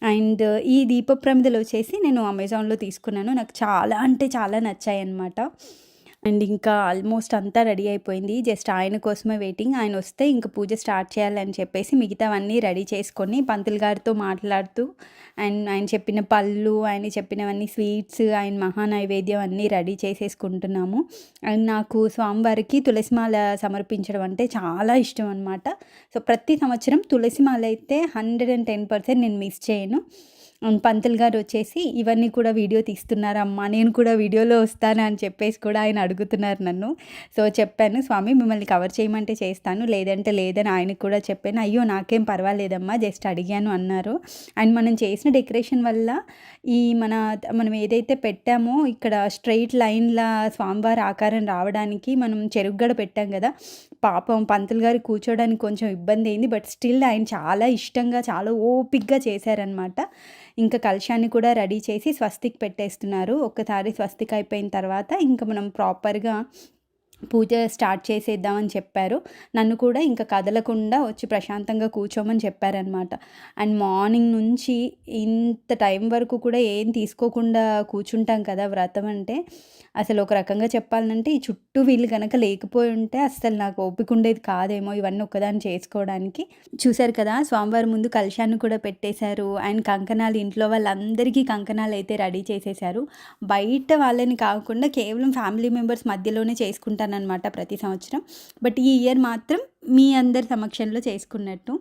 And ఈ దీప ప్రమిదలొచ్చేసి నేను అమెజాన్‌లో తీసుకున్నాను. నాకు చాలా అంటే చాలా నచ్చాయన్నమాట. అండ్ ఇంకా ఆల్మోస్ట్ అంతా రెడీ అయిపోయింది. జస్ట్ ఆయన కోసమే వెయిటింగ్. ఆయనొస్తే ఇంక పూజ స్టార్ట్ చేయాలని చెప్పేసి మిగతావన్నీ రెడీ చేసుకొని పంతులు గారితో మాట్లాడుతూ అండ్ ఆయన చెప్పిన పళ్ళు, ఆయన చెప్పినవన్నీ స్వీట్స్, ఆయన మహా నైవేద్యం అన్నీ రెడీ చేసేసుకుంటున్నాము. అండ్ నాకు స్వామివారికి తులసి మాల సమర్పించడం అంటే చాలా ఇష్టం అనమాట. సో, ప్రతి సంవత్సరం తులసి మాల అయితే 110% నేను మిస్ చేయను. పంతులు గారొచ్చేసి, "ఇవన్నీ కూడా వీడియో తీస్తున్నారమ్మా, నేను కూడా వీడియోలో వస్తాను" అని చెప్పేసి కూడా ఆయన అడుగుతున్నారు నన్ను. సో, చెప్పాను, "స్వామి మిమ్మల్ని కవర్ చేయమంటే చేస్తాను, లేదంటే లేదని" ఆయనకి కూడా చెప్పాను. "అయ్యో! నాకేం పర్వాలేదమ్మా, జస్ట్ అడిగాను" అన్నారు. అండ్ మనం చేసిన డెకరేషన్ వల్ల ఈ మనం ఏదైతే పెట్టామో ఇక్కడ స్ట్రెయిట్ లైన్‌లా స్వామివారి ఆకారం రావడానికి మనం చెరుగ్గడ పెట్టాం గదా! పాపం పంతులు గారు కూర్చోడానికి కొంచెం ఇబ్బందయింది. బట్ స్టిల్ ఆయన చాలా ఇష్టంగా, చాలా ఓపికగా చేశారనమాట. ఇంకా కలశాన్ని కూడా రెడీ చేసి స్వస్తిక్ పెట్టేస్తున్నారు. ఒక్కసారి స్వస్తిక్ అయిపోయిన తర్వాత ఇంక మనం ప్రాపర్‌గా పూజ స్టార్ట్ చేసేద్దామని చెప్పారు. నన్ను కూడా ఇంక కదలకుండా వచ్చి ప్రశాంతంగా కూర్చోమని చెప్పారనమాట. అండ్ మార్నింగ్ నుంచి ఇంత టైం వరకు కూడా ఏం తీసుకోకుండా కూర్చుంటాం కదా వ్రతం అంటే. అసలు ఒక రకంగా చెప్పాలంటే ఈ చుట్టూ వీళ్ళు గనక లేకపోయి ఉంటే అస్సలు నాకు ఓపిక ఉండేది కాదేమో ఇవన్నీ ఒక్కదాన్ని చేసుకోవడానికి. చూసారు కదా! స్వామివారి ముందు కలశాన్ని కూడా పెట్టేశారు. అండ్ కంకణాలు ఇంట్లో వాళ్ళందరికీ కంకణాలయితే రెడీ చేసేశారు. బయట వాళ్ళని కాకుండా కేవలం ఫ్యామిలీ మెంబర్స్ మధ్యలోనే చేసుకుంటాననమాట ప్రతి సంవత్సరం. బట్ ఈ ఇయర్ మాత్రం మీ అందరి సమక్షంలో చేసుకున్నట్టు.